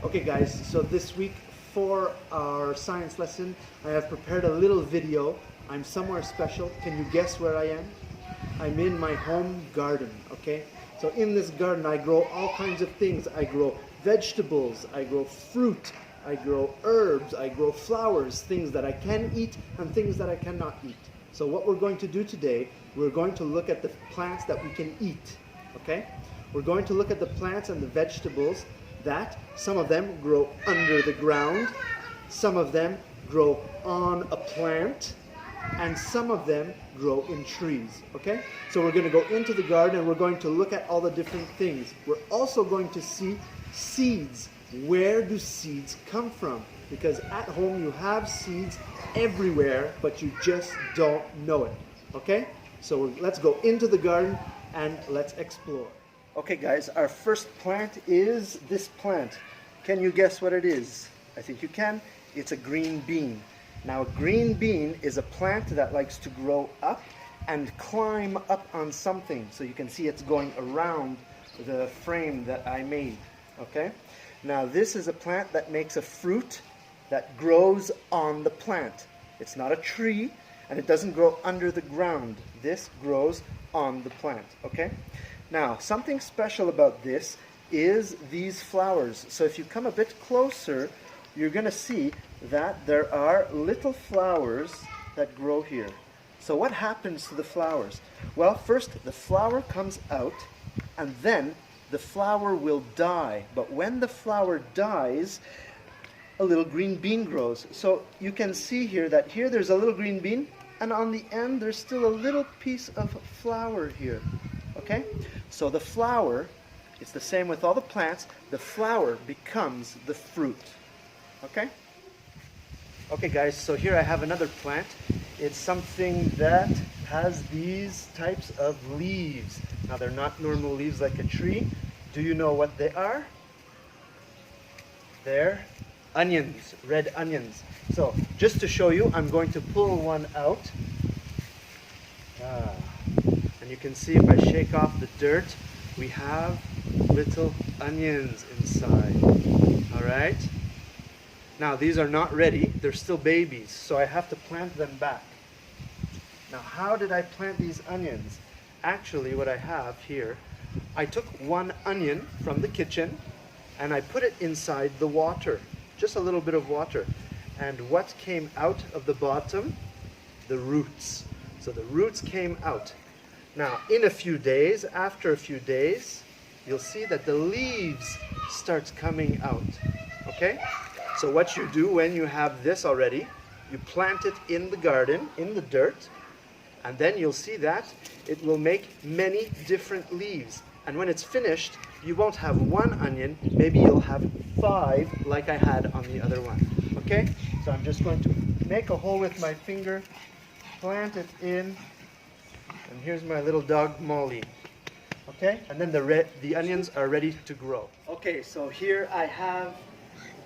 Okay guys, so this week for our science lesson, I have prepared a little video. I'm somewhere special. Can you guess where I am? I'm in my home garden, okay? So in this garden I grow all kinds of things. I grow vegetables, I grow fruit, I grow herbs, I grow flowers, things that I can eat and things that I cannot eat. So what we're going to do today, we're going to look at the plants that we can eat, okay? We're going to look at the plants and the vegetables that some of them grow under the ground, some of them grow on a plant, and some of them grow in trees, okay? So we're going to go into the garden and we're going to look at all the different things. We're also going to see seeds. Where do seeds come from? Because at home you have seeds everywhere, but you just don't know it, okay? So let's go into the garden and let's explore. Okay guys, our first plant is this plant. Can you guess what it is? I think you can. It's a green bean. Now a green bean is a plant that likes to grow up and climb up on something. So you can see it's going around the frame that I made, okay? Now this is a plant that makes a fruit that grows on the plant. It's not a tree and it doesn't grow under the ground. This grows on the plant, okay? Now, something special about this is these flowers. So if you come a bit closer, you're going to see that there are little flowers that grow here. So what happens to the flowers? Well, first the flower comes out and then the flower will die. But when the flower dies, a little green bean grows. So you can see here that here there's a little green bean and on the end there's still a little piece of flower here. Okay? So the flower, it's the same with all the plants, the flower becomes the fruit. Okay? Okay guys, so here I have another plant. It's something that has these types of leaves. Now they're not normal leaves like a tree. Do you know what they are? They're onions, red onions. So just to show you, I'm going to pull one out. And you can see if I shake off the dirt, we have little onions inside. Alright? Now these are not ready, they're still babies, so I have to plant them back. Now how did I plant these onions? Actually what I have here, I took one onion from the kitchen and I put it inside the water, just a little bit of water. And what came out of the bottom? The roots. So the roots came out. Now, in a few days, after a few days, you'll see that the leaves starts coming out, okay? So what you do when you have this already, you plant it in the garden, in the dirt, and then you'll see that it will make many different leaves. And when it's finished, you won't have one onion, maybe you'll have 5 like I had on the other one, okay? So I'm just going to make a hole with my finger, plant it in, and here's my little dog Molly. Okay, and then the onions are ready to grow. Okay, so here I have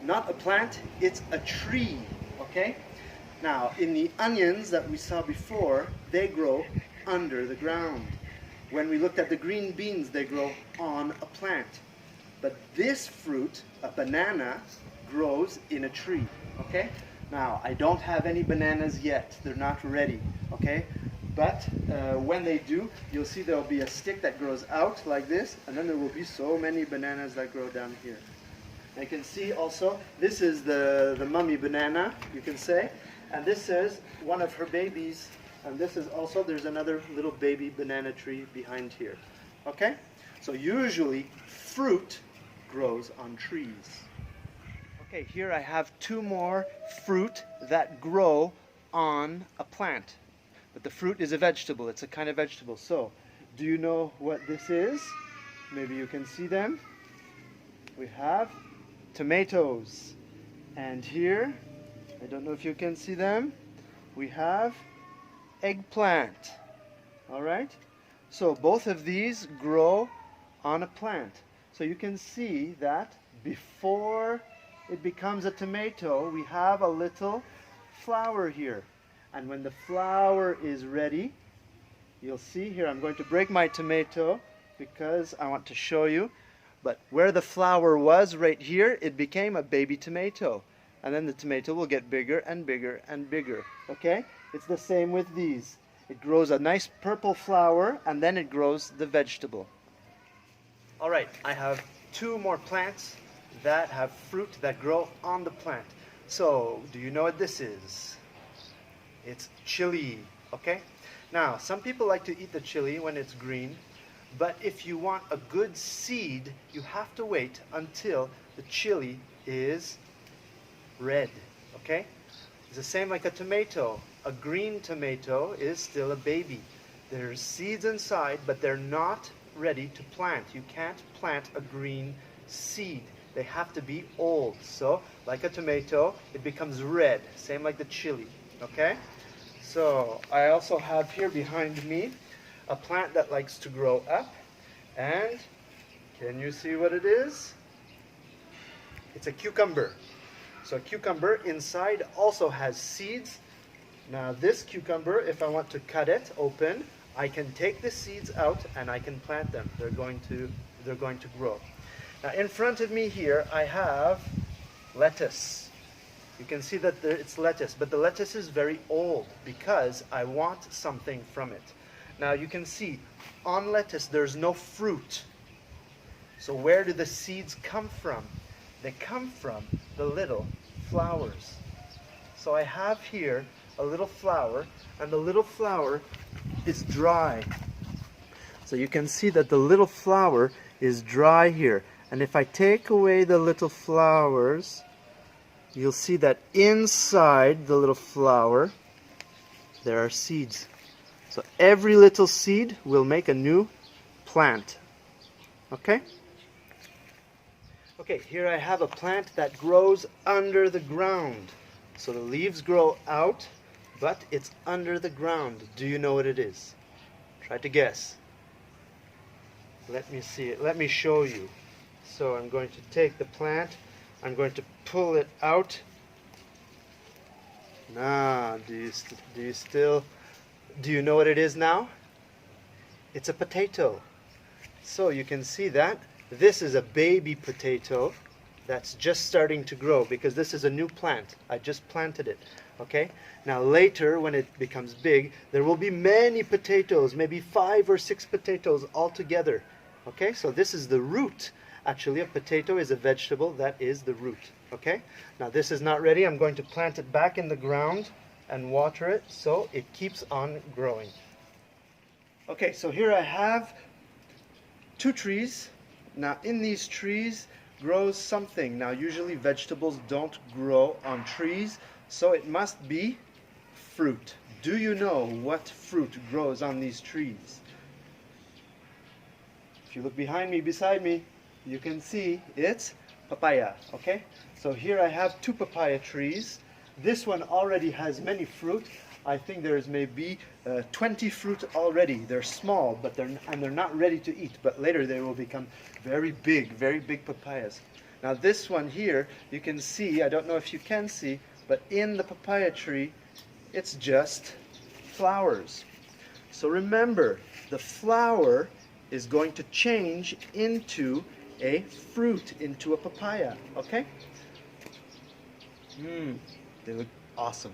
not a plant, it's a tree. Okay, now in the onions that we saw before, they grow under the ground. When we looked at the green beans, they grow on a plant. But this fruit, a banana, grows in a tree. Okay, now I don't have any bananas yet, they're not ready. Okay. But when they do, you'll see there'll be a stick that grows out like this, and then there will be so many bananas that grow down here. And you can see also, this is the mummy banana, you can say, and this is one of her babies, and this is also, there's another little baby banana tree behind here. Okay? So usually, fruit grows on trees. Okay, here I have 2 more fruit that grow on a plant. But the fruit is a vegetable, it's a kind of vegetable. So, do you know what this is? Maybe you can see them. We have tomatoes. And here, I don't know if you can see them, we have eggplant. Alright? So both of these grow on a plant. So you can see that before it becomes a tomato, we have a little flower here. And when the flower is ready, you'll see here, I'm going to break my tomato because I want to show you. But where the flower was right here, it became a baby tomato. And then the tomato will get bigger and bigger and bigger. Okay? It's the same with these. It grows a nice purple flower, and then it grows the vegetable. All right, I have two more plants that have fruit that grow on the plant. So, do you know what this is? It's chili, okay? Now, some people like to eat the chili when it's green, but if you want a good seed, you have to wait until the chili is red, okay? It's the same like a tomato. A green tomato is still a baby. There's seeds inside, but they're not ready to plant. You can't plant a green seed. They have to be old. So, like a tomato, it becomes red, same like the chili, okay? So, I also have here behind me a plant that likes to grow up, and can you see what it is? It's a cucumber. So a cucumber inside also has seeds. Now this cucumber, if I want to cut it open, I can take the seeds out and I can plant them. They're going to grow. Now in front of me here I have lettuce. You can see that it's lettuce, but the lettuce is very old because I want something from it. Now you can see on lettuce there's no fruit. So where do the seeds come from? They come from the little flowers. So I have here a little flower, and the little flower is dry. So you can see that the little flower is dry here. And if I take away the little flowers, you'll see that inside the little flower there are seeds. So every little seed will make a new plant. Okay? Okay, here I have a plant that grows under the ground. So the leaves grow out, but it's under the ground. Do you know what it is? Try to guess. Let me see it. Let me show you. So I'm going to take the plant. I'm going to pull it out. Now, do you know what it is now? It's a potato. So you can see that this is a baby potato that's just starting to grow because this is a new plant. I just planted it. Okay? Now later when it becomes big, there will be many potatoes, maybe 5 or 6 potatoes all together. Okay? So this is the root. Actually, a potato is a vegetable. That is the root. Okay? Now this is not ready. I'm going to plant it back in the ground and water it so it keeps on growing. Okay, so here I have 2 trees. Now in these trees grows something. Now usually vegetables don't grow on trees, so it must be fruit. Do you know what fruit grows on these trees? If you look behind me, beside me, you can see it's papaya, okay? So here I have 2 papaya trees. This one already has many fruit. I think there's maybe 20 fruit already. They're small, but they're not ready to eat. But later they will become very big papayas. Now this one here, you can see, I don't know if you can see, but in the papaya tree, it's just flowers. So remember, the flower is going to change into a fruit, into a papaya, okay? They look awesome.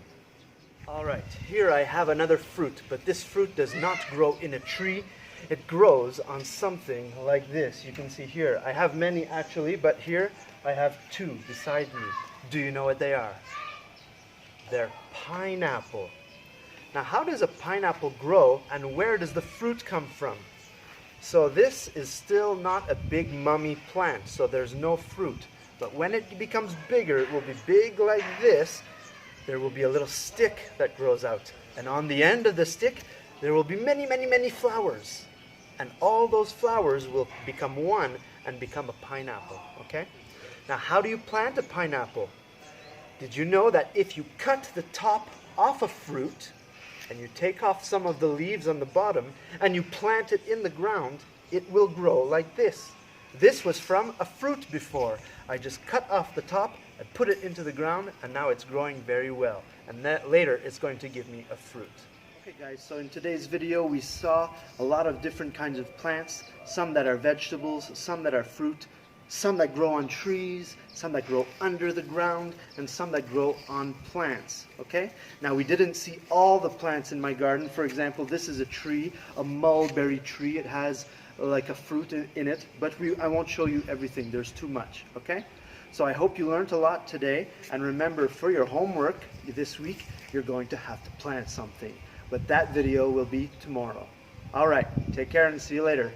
All right, here I have another fruit, but this fruit does not grow in a tree. It grows on something like this. You can see here. I have many actually, but here I have 2 beside me. Do you know what they are? They're pineapple. Now, how does a pineapple grow and where does the fruit come from? So this is still not a big mummy plant, so there's no fruit. But when it becomes bigger, it will be big like this. There will be a little stick that grows out. And on the end of the stick, there will be many flowers. And all those flowers will become one and become a pineapple, okay? Now, how do you plant a pineapple? Did you know that if you cut the top off a fruit, and you take off some of the leaves on the bottom, and you plant it in the ground, it will grow like this. This was from a fruit before. I just cut off the top, I put it into the ground, and now it's growing very well. And then later, it's going to give me a fruit. Okay guys, so in today's video we saw a lot of different kinds of plants, some that are vegetables, some that are fruit. some that grow on trees, some that grow under the ground, and some that grow on plants, okay? Now, we didn't see all the plants in my garden. For example, this is a tree, a mulberry tree. It has like a fruit in it, but I won't show you everything. There's too much, okay? So I hope you learned a lot today, and remember, for your homework this week, you're going to have to plant something. But that video will be tomorrow. All right, take care and see you later.